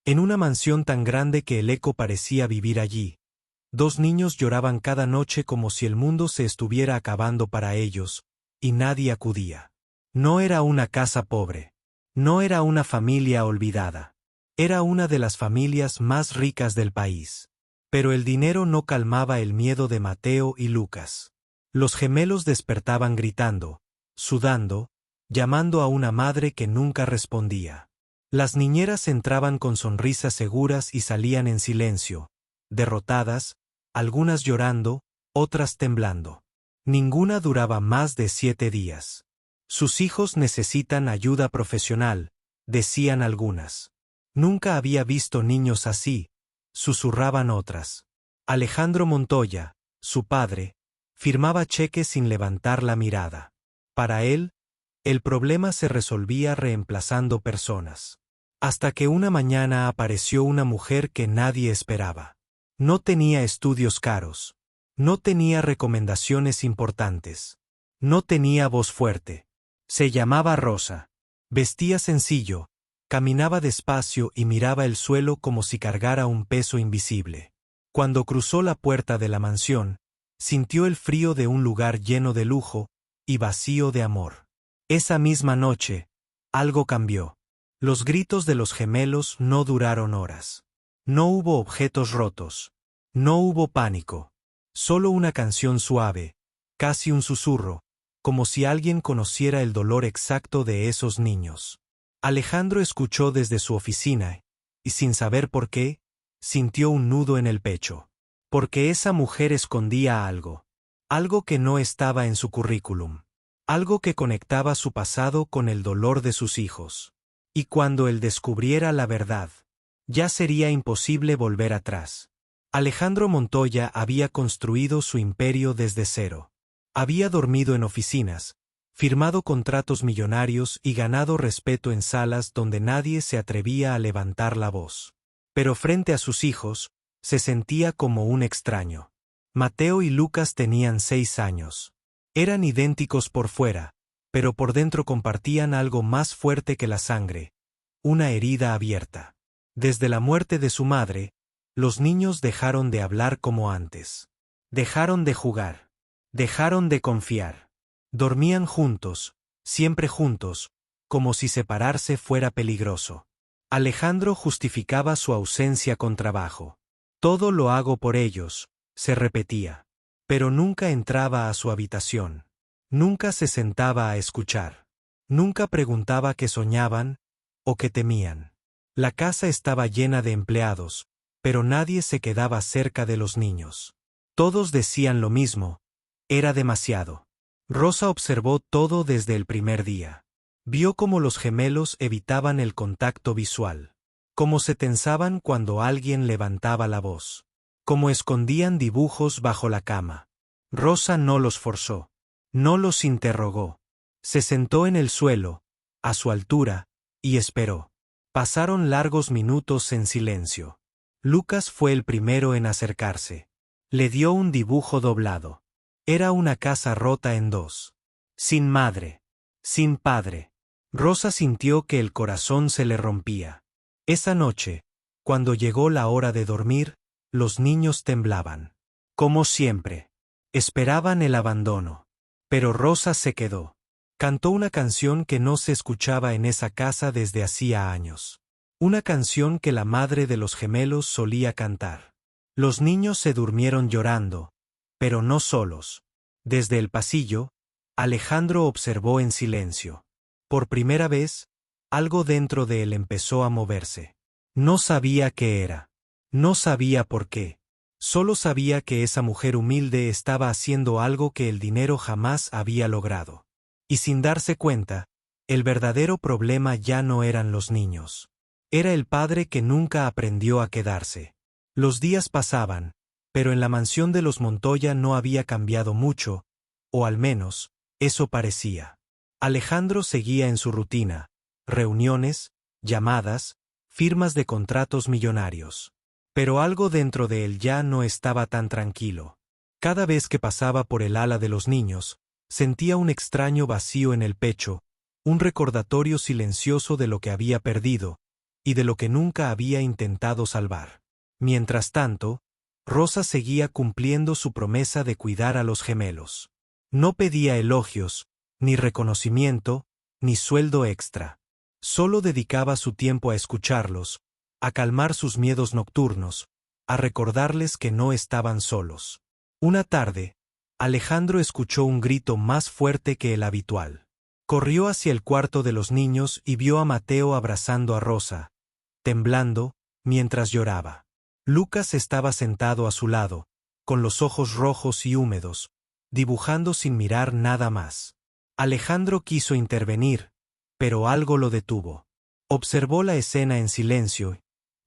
En una mansión tan grande que el eco parecía vivir allí, dos niños lloraban cada noche como si el mundo se estuviera acabando para ellos, y nadie acudía. No era una casa pobre. No era una familia olvidada. Era una de las familias más ricas del país. Pero el dinero no calmaba el miedo de Mateo y Lucas. Los gemelos despertaban gritando, sudando, llamando a una madre que nunca respondía. Las niñeras entraban con sonrisas seguras y salían en silencio, derrotadas, algunas llorando, otras temblando. Ninguna duraba más de 7 días. Sus hijos necesitan ayuda profesional, decían algunas. Nunca había visto niños así, susurraban otras. Alejandro Montoya, su padre, firmaba cheques sin levantar la mirada. Para él, el problema se resolvía reemplazando personas. Hasta que una mañana apareció una mujer que nadie esperaba. No tenía estudios caros. No tenía recomendaciones importantes. No tenía voz fuerte. Se llamaba Rosa. Vestía sencillo, caminaba despacio y miraba el suelo como si cargara un peso invisible. Cuando cruzó la puerta de la mansión, sintió el frío de un lugar lleno de lujo y vacío de amor. Esa misma noche, algo cambió. Los gritos de los gemelos no duraron horas. No hubo objetos rotos. No hubo pánico. Solo una canción suave, casi un susurro, como si alguien conociera el dolor exacto de esos niños. Alejandro escuchó desde su oficina, y sin saber por qué, sintió un nudo en el pecho. Porque esa mujer escondía algo. Algo que no estaba en su currículum. Algo que conectaba su pasado con el dolor de sus hijos. Y cuando él descubriera la verdad, ya sería imposible volver atrás. Alejandro Montoya había construido su imperio desde cero. Había dormido en oficinas, firmado contratos millonarios y ganado respeto en salas donde nadie se atrevía a levantar la voz. Pero frente a sus hijos, se sentía como un extraño. Mateo y Lucas tenían 6 años. Eran idénticos por fuera, pero por dentro compartían algo más fuerte que la sangre, una herida abierta. Desde la muerte de su madre, los niños dejaron de hablar como antes. Dejaron de jugar. Dejaron de confiar. Dormían juntos, siempre juntos, como si separarse fuera peligroso. Alejandro justificaba su ausencia con trabajo. Todo lo hago por ellos, se repetía. Pero nunca entraba a su habitación. Nunca se sentaba a escuchar. Nunca preguntaba qué soñaban o qué temían. La casa estaba llena de empleados, pero nadie se quedaba cerca de los niños. Todos decían lo mismo: era demasiado. Rosa observó todo desde el primer día. Vio cómo los gemelos evitaban el contacto visual. Cómo se tensaban cuando alguien levantaba la voz. Cómo escondían dibujos bajo la cama. Rosa no los forzó. No los interrogó. Se sentó en el suelo, a su altura, y esperó. Pasaron largos minutos en silencio. Lucas fue el primero en acercarse. Le dio un dibujo doblado. Era una casa rota en dos. Sin madre. Sin padre. Rosa sintió que el corazón se le rompía. Esa noche, cuando llegó la hora de dormir, los niños temblaban. Como siempre. Esperaban el abandono. Pero Rosa se quedó. Cantó una canción que no se escuchaba en esa casa desde hacía años. Una canción que la madre de los gemelos solía cantar. Los niños se durmieron llorando, pero no solos. Desde el pasillo, Alejandro observó en silencio. Por primera vez, algo dentro de él empezó a moverse. No sabía qué era. No sabía por qué. Solo sabía que esa mujer humilde estaba haciendo algo que el dinero jamás había logrado. Y sin darse cuenta, el verdadero problema ya no eran los niños. Era el padre que nunca aprendió a quedarse. Los días pasaban, pero en la mansión de los Montoya no había cambiado mucho, o al menos, eso parecía. Alejandro seguía en su rutina: reuniones, llamadas, firmas de contratos millonarios. Pero algo dentro de él ya no estaba tan tranquilo. Cada vez que pasaba por el ala de los niños, sentía un extraño vacío en el pecho, un recordatorio silencioso de lo que había perdido, y de lo que nunca había intentado salvar. Mientras tanto, Rosa seguía cumpliendo su promesa de cuidar a los gemelos. No pedía elogios, ni reconocimiento, ni sueldo extra. Solo dedicaba su tiempo a escucharlos, a calmar sus miedos nocturnos, a recordarles que no estaban solos. Una tarde, Alejandro escuchó un grito más fuerte que el habitual. Corrió hacia el cuarto de los niños y vio a Mateo abrazando a Rosa, temblando, mientras lloraba. Lucas estaba sentado a su lado, con los ojos rojos y húmedos, dibujando sin mirar nada más. Alejandro quiso intervenir, pero algo lo detuvo. Observó la escena en silencio y,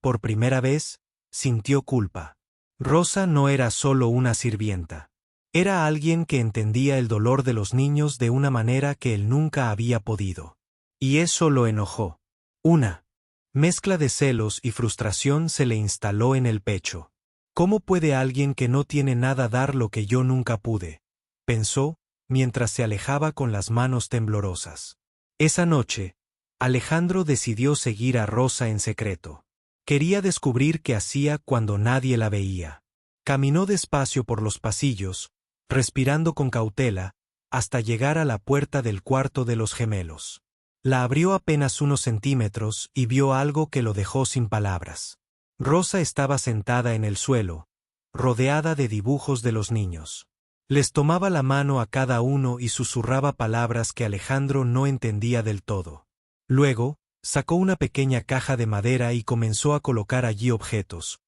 por primera vez, sintió culpa. Rosa no era solo una sirvienta. Era alguien que entendía el dolor de los niños de una manera que él nunca había podido. Y eso lo enojó. Una mezcla de celos y frustración se le instaló en el pecho. ¿Cómo puede alguien que no tiene nada dar lo que yo nunca pude?, pensó, mientras se alejaba con las manos temblorosas. Esa noche, Alejandro decidió seguir a Rosa en secreto. Quería descubrir qué hacía cuando nadie la veía. Caminó despacio por los pasillos, respirando con cautela, hasta llegar a la puerta del cuarto de los gemelos. La abrió apenas unos centímetros y vio algo que lo dejó sin palabras. Rosa estaba sentada en el suelo, rodeada de dibujos de los niños. Les tomaba la mano a cada uno y susurraba palabras que Alejandro no entendía del todo. Luego, sacó una pequeña caja de madera y comenzó a colocar allí objetos.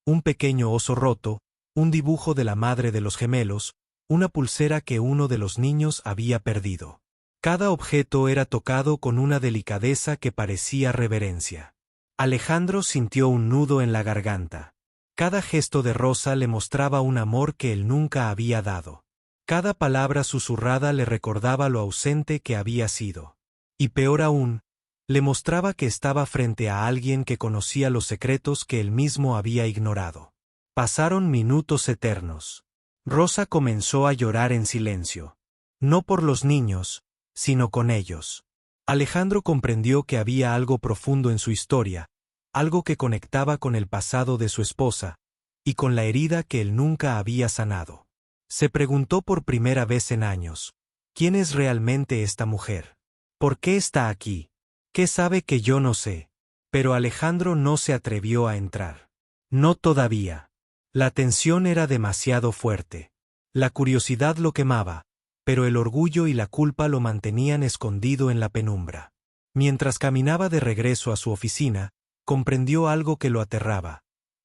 Un pequeño oso roto, un dibujo de la madre de los gemelos, una pulsera que uno de los niños había perdido. Cada objeto era tocado con una delicadeza que parecía reverencia. Alejandro sintió un nudo en la garganta. Cada gesto de Rosa le mostraba un amor que él nunca había dado. Cada palabra susurrada le recordaba lo ausente que había sido. Y peor aún, le mostraba que estaba frente a alguien que conocía los secretos que él mismo había ignorado. Pasaron minutos eternos. Rosa comenzó a llorar en silencio. No por los niños, sino con ellos. Alejandro comprendió que había algo profundo en su historia, algo que conectaba con el pasado de su esposa, y con la herida que él nunca había sanado. Se preguntó por primera vez en años, ¿quién es realmente esta mujer? ¿Por qué está aquí? ¿Qué sabe que yo no sé? Pero Alejandro no se atrevió a entrar. No todavía. La tensión era demasiado fuerte. La curiosidad lo quemaba, pero el orgullo y la culpa lo mantenían escondido en la penumbra. Mientras caminaba de regreso a su oficina, comprendió algo que lo aterraba.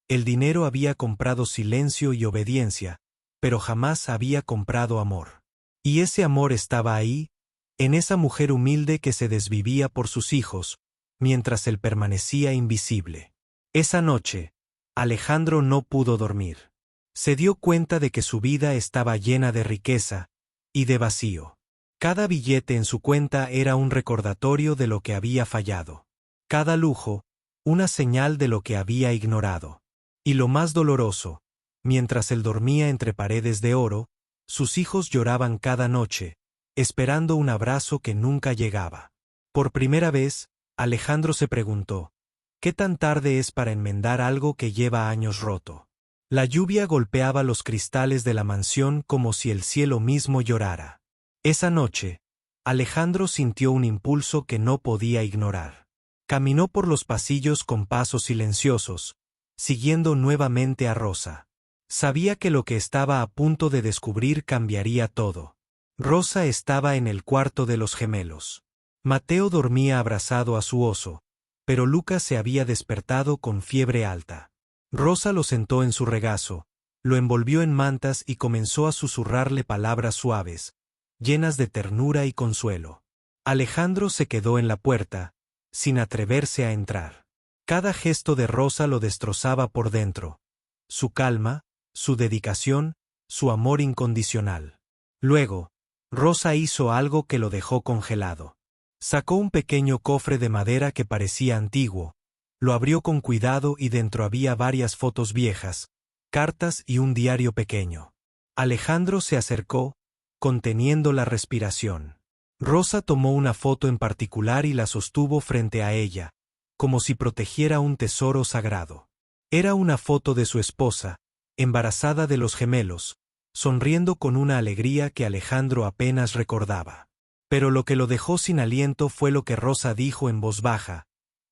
El dinero había comprado silencio y obediencia, pero jamás había comprado amor. Y ese amor estaba ahí, en esa mujer humilde que se desvivía por sus hijos, mientras él permanecía invisible. Esa noche, Alejandro no pudo dormir. Se dio cuenta de que su vida estaba llena de riqueza y de vacío. Cada billete en su cuenta era un recordatorio de lo que había fallado. Cada lujo, una señal de lo que había ignorado. Y lo más doloroso, mientras él dormía entre paredes de oro, sus hijos lloraban cada noche, esperando un abrazo que nunca llegaba. Por primera vez, Alejandro se preguntó, ¿qué tan tarde es para enmendar algo que lleva años roto? La lluvia golpeaba los cristales de la mansión como si el cielo mismo llorara. Esa noche, Alejandro sintió un impulso que no podía ignorar. Caminó por los pasillos con pasos silenciosos, siguiendo nuevamente a Rosa. Sabía que lo que estaba a punto de descubrir cambiaría todo. Rosa estaba en el cuarto de los gemelos. Mateo dormía abrazado a su oso, pero Lucas se había despertado con fiebre alta. Rosa lo sentó en su regazo, lo envolvió en mantas y comenzó a susurrarle palabras suaves, llenas de ternura y consuelo. Alejandro se quedó en la puerta, sin atreverse a entrar. Cada gesto de Rosa lo destrozaba por dentro. Su calma, su dedicación, su amor incondicional. Luego, Rosa hizo algo que lo dejó congelado. Sacó un pequeño cofre de madera que parecía antiguo, lo abrió con cuidado y dentro había varias fotos viejas, cartas y un diario pequeño. Alejandro se acercó, conteniendo la respiración. Rosa tomó una foto en particular y la sostuvo frente a ella, como si protegiera un tesoro sagrado. Era una foto de su esposa, embarazada de los gemelos, sonriendo con una alegría que Alejandro apenas recordaba. Pero lo que lo dejó sin aliento fue lo que Rosa dijo en voz baja,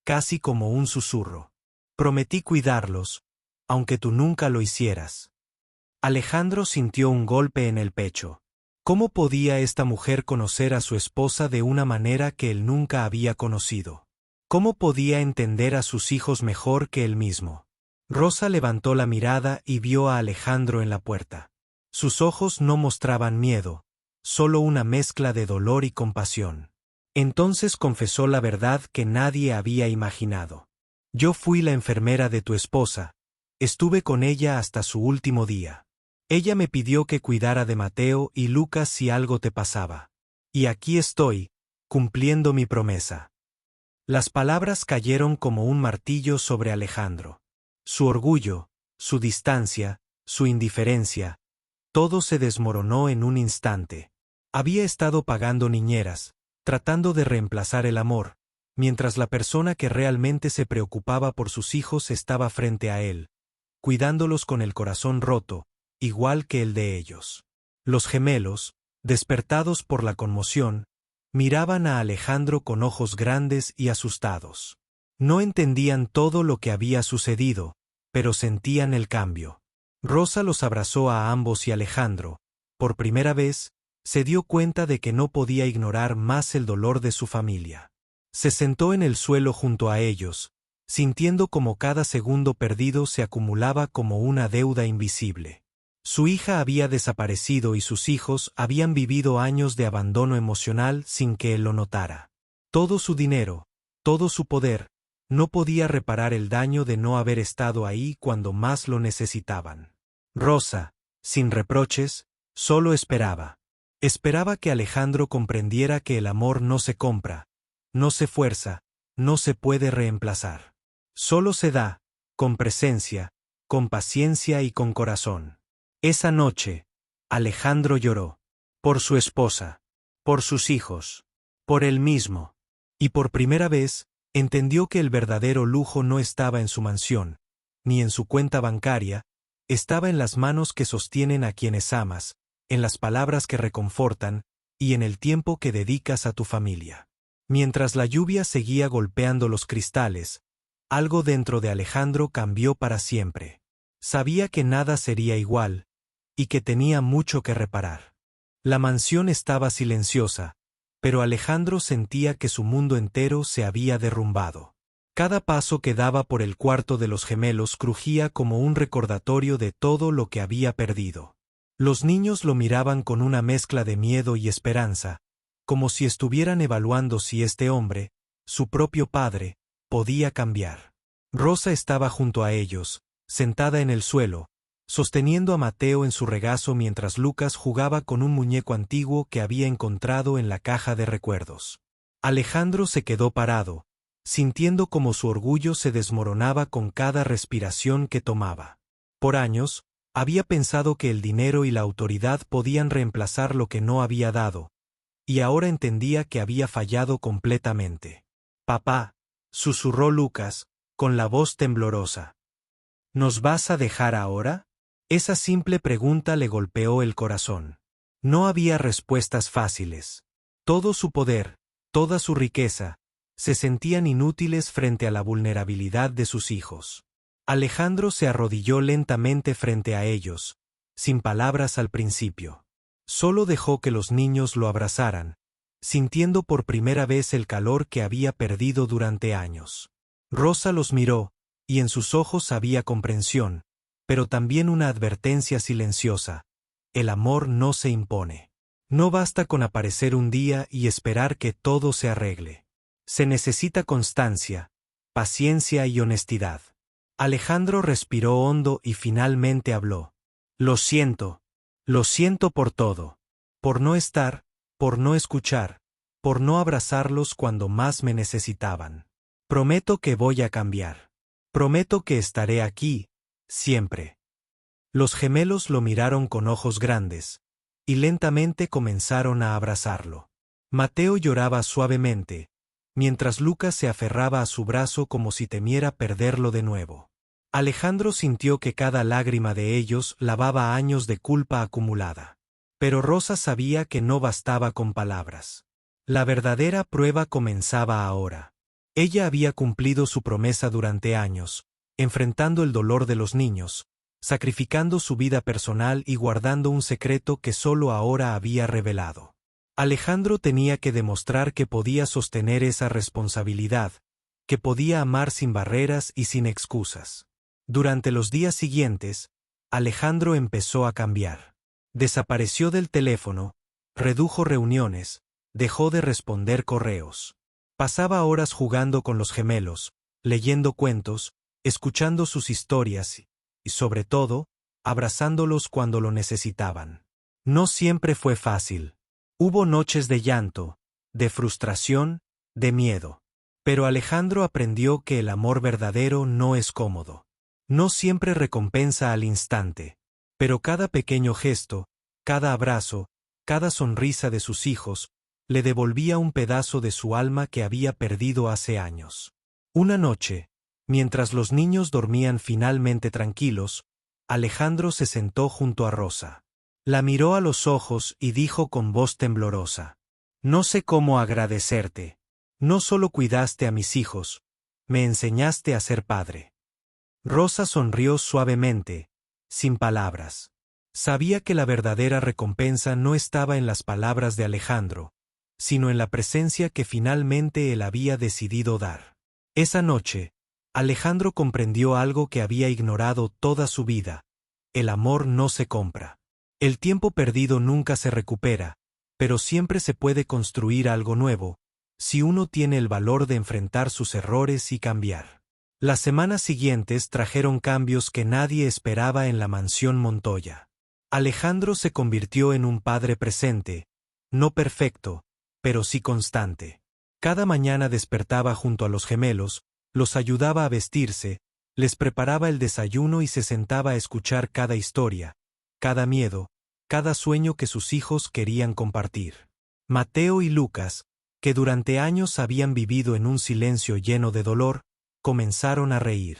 casi como un susurro. Prometí cuidarlos, aunque tú nunca lo hicieras. Alejandro sintió un golpe en el pecho. ¿Cómo podía esta mujer conocer a su esposa de una manera que él nunca había conocido? ¿Cómo podía entender a sus hijos mejor que él mismo? Rosa levantó la mirada y vio a Alejandro en la puerta. Sus ojos no mostraban miedo, solo una mezcla de dolor y compasión. Entonces confesó la verdad que nadie había imaginado. Yo fui la enfermera de tu esposa, estuve con ella hasta su último día. Ella me pidió que cuidara de Mateo y Lucas si algo te pasaba. Y aquí estoy, cumpliendo mi promesa. Las palabras cayeron como un martillo sobre Alejandro. Su orgullo, su distancia, su indiferencia, todo se desmoronó en un instante. Había estado pagando niñeras, tratando de reemplazar el amor, mientras la persona que realmente se preocupaba por sus hijos estaba frente a él, cuidándolos con el corazón roto, igual que el de ellos. Los gemelos, despertados por la conmoción, miraban a Alejandro con ojos grandes y asustados. No entendían todo lo que había sucedido, pero sentían el cambio. Rosa los abrazó a ambos y Alejandro, por primera vez, se dio cuenta de que no podía ignorar más el dolor de su familia. Se sentó en el suelo junto a ellos, sintiendo como cada segundo perdido se acumulaba como una deuda invisible. Su hija había desaparecido y sus hijos habían vivido años de abandono emocional sin que él lo notara. Todo su dinero, todo su poder, no podía reparar el daño de no haber estado ahí cuando más lo necesitaban. Rosa, sin reproches, solo esperaba. Esperaba que Alejandro comprendiera que el amor no se compra, no se fuerza, no se puede reemplazar. Solo se da, con presencia, con paciencia y con corazón. Esa noche, Alejandro lloró. Por su esposa, por sus hijos, por él mismo. Y por primera vez, entendió que el verdadero lujo no estaba en su mansión, ni en su cuenta bancaria, estaba en las manos que sostienen a quienes amas, en las palabras que reconfortan, y en el tiempo que dedicas a tu familia. Mientras la lluvia seguía golpeando los cristales, algo dentro de Alejandro cambió para siempre. Sabía que nada sería igual, y que tenía mucho que reparar. La mansión estaba silenciosa, pero Alejandro sentía que su mundo entero se había derrumbado. Cada paso que daba por el cuarto de los gemelos crujía como un recordatorio de todo lo que había perdido. Los niños lo miraban con una mezcla de miedo y esperanza, como si estuvieran evaluando si este hombre, su propio padre, podía cambiar. Rosa estaba junto a ellos, sentada en el suelo, sosteniendo a Mateo en su regazo mientras Lucas jugaba con un muñeco antiguo que había encontrado en la caja de recuerdos. Alejandro se quedó parado, sintiendo como su orgullo se desmoronaba con cada respiración que tomaba. Por años, había pensado que el dinero y la autoridad podían reemplazar lo que no había dado, y ahora entendía que había fallado completamente. «Papá», susurró Lucas, con la voz temblorosa. «¿Nos vas a dejar ahora?» Esa simple pregunta le golpeó el corazón. No había respuestas fáciles. Todo su poder, toda su riqueza, se sentían inútiles frente a la vulnerabilidad de sus hijos. Alejandro se arrodilló lentamente frente a ellos, sin palabras al principio. Solo dejó que los niños lo abrazaran, sintiendo por primera vez el calor que había perdido durante años. Rosa los miró, y en sus ojos había comprensión, pero también una advertencia silenciosa. El amor no se impone. No basta con aparecer un día y esperar que todo se arregle. Se necesita constancia, paciencia y honestidad. Alejandro respiró hondo y finalmente habló. Lo siento por todo. Por no estar, por no escuchar, por no abrazarlos cuando más me necesitaban. Prometo que voy a cambiar. Prometo que estaré aquí, siempre. Los gemelos lo miraron con ojos grandes, y lentamente comenzaron a abrazarlo. Mateo lloraba suavemente, mientras Lucas se aferraba a su brazo como si temiera perderlo de nuevo. Alejandro sintió que cada lágrima de ellos lavaba años de culpa acumulada. Pero Rosa sabía que no bastaba con palabras. La verdadera prueba comenzaba ahora. Ella había cumplido su promesa durante años, enfrentando el dolor de los niños, sacrificando su vida personal y guardando un secreto que solo ahora había revelado. Alejandro tenía que demostrar que podía sostener esa responsabilidad, que podía amar sin barreras y sin excusas. Durante los días siguientes, Alejandro empezó a cambiar. Desapareció del teléfono, redujo reuniones, dejó de responder correos. Pasaba horas jugando con los gemelos, leyendo cuentos, escuchando sus historias y, sobre todo, abrazándolos cuando lo necesitaban. No siempre fue fácil. Hubo noches de llanto, de frustración, de miedo. Pero Alejandro aprendió que el amor verdadero no es cómodo. No siempre recompensa al instante. Pero cada pequeño gesto, cada abrazo, cada sonrisa de sus hijos, le devolvía un pedazo de su alma que había perdido hace años. Una noche, mientras los niños dormían finalmente tranquilos, Alejandro se sentó junto a Rosa. La miró a los ojos y dijo con voz temblorosa: «No sé cómo agradecerte. No solo cuidaste a mis hijos, me enseñaste a ser padre». Rosa sonrió suavemente, sin palabras. Sabía que la verdadera recompensa no estaba en las palabras de Alejandro, sino en la presencia que finalmente él había decidido dar. Esa noche, Alejandro comprendió algo que había ignorado toda su vida: el amor no se compra. El tiempo perdido nunca se recupera, pero siempre se puede construir algo nuevo, si uno tiene el valor de enfrentar sus errores y cambiar. Las semanas siguientes trajeron cambios que nadie esperaba en la mansión Montoya. Alejandro se convirtió en un padre presente, no perfecto, pero sí constante. Cada mañana despertaba junto a los gemelos, los ayudaba a vestirse, les preparaba el desayuno y se sentaba a escuchar cada historia, cada miedo, cada sueño que sus hijos querían compartir. Mateo y Lucas, que durante años habían vivido en un silencio lleno de dolor, comenzaron a reír.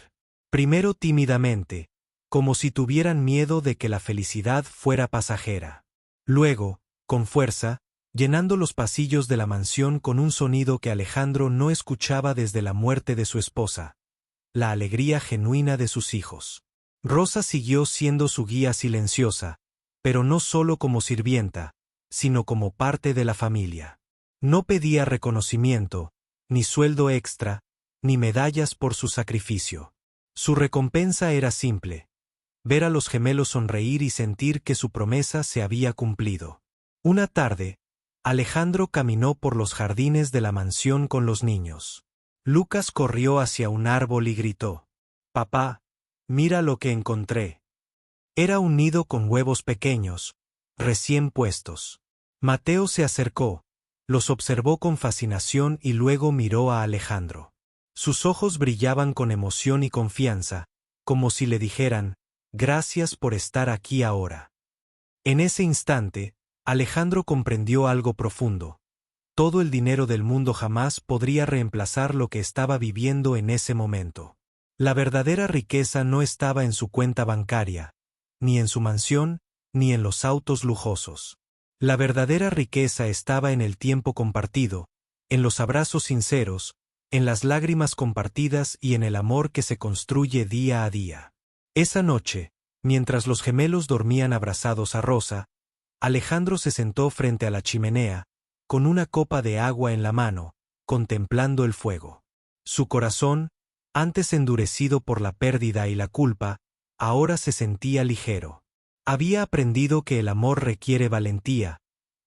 Primero tímidamente, como si tuvieran miedo de que la felicidad fuera pasajera. Luego, con fuerza, llenando los pasillos de la mansión con un sonido que Alejandro no escuchaba desde la muerte de su esposa: la alegría genuina de sus hijos. Rosa siguió siendo su guía silenciosa, pero no solo como sirvienta, sino como parte de la familia. No pedía reconocimiento, ni sueldo extra, ni medallas por su sacrificio. Su recompensa era simple: ver a los gemelos sonreír y sentir que su promesa se había cumplido. Una tarde, Alejandro caminó por los jardines de la mansión con los niños. Lucas corrió hacia un árbol y gritó: «Papá, mira lo que encontré». Era un nido con huevos pequeños, recién puestos. Mateo se acercó, los observó con fascinación y luego miró a Alejandro. Sus ojos brillaban con emoción y confianza, como si le dijeran: «Gracias por estar aquí ahora». En ese instante, Alejandro comprendió algo profundo. Todo el dinero del mundo jamás podría reemplazar lo que estaba viviendo en ese momento. La verdadera riqueza no estaba en su cuenta bancaria, ni en su mansión, ni en los autos lujosos. La verdadera riqueza estaba en el tiempo compartido, en los abrazos sinceros, en las lágrimas compartidas y en el amor que se construye día a día. Esa noche, mientras los gemelos dormían abrazados a Rosa, Alejandro se sentó frente a la chimenea, con una copa de agua en la mano, contemplando el fuego. Su corazón, antes endurecido por la pérdida y la culpa, ahora se sentía ligero. Había aprendido que el amor requiere valentía,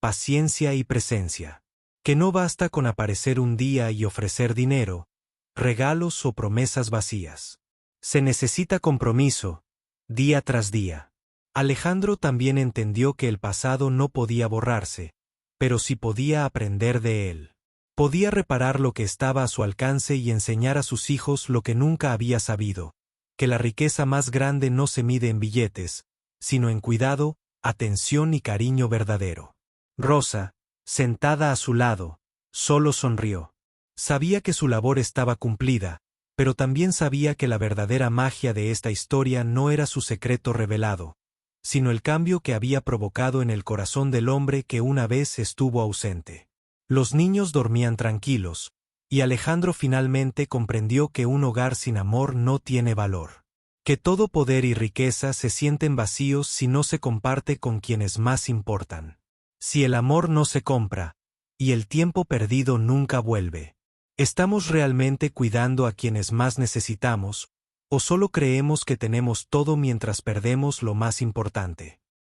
paciencia y presencia. Que no basta con aparecer un día y ofrecer dinero, regalos o promesas vacías. Se necesita compromiso, día tras día. Alejandro también entendió que el pasado no podía borrarse, pero sí podía aprender de él. Podía reparar lo que estaba a su alcance y enseñar a sus hijos lo que nunca había sabido: que la riqueza más grande no se mide en billetes, sino en cuidado, atención y cariño verdadero. Rosa, sentada a su lado, solo sonrió. Sabía que su labor estaba cumplida, pero también sabía que la verdadera magia de esta historia no era su secreto revelado, sino el cambio que había provocado en el corazón del hombre que una vez estuvo ausente. Los niños dormían tranquilos, y Alejandro finalmente comprendió que un hogar sin amor no tiene valor. Que todo poder y riqueza se sienten vacíos si no se comparte con quienes más importan. Si el amor no se compra, y el tiempo perdido nunca vuelve. ¿Estamos realmente cuidando a quienes más necesitamos, o solo creemos que tenemos todo mientras perdemos lo más importante?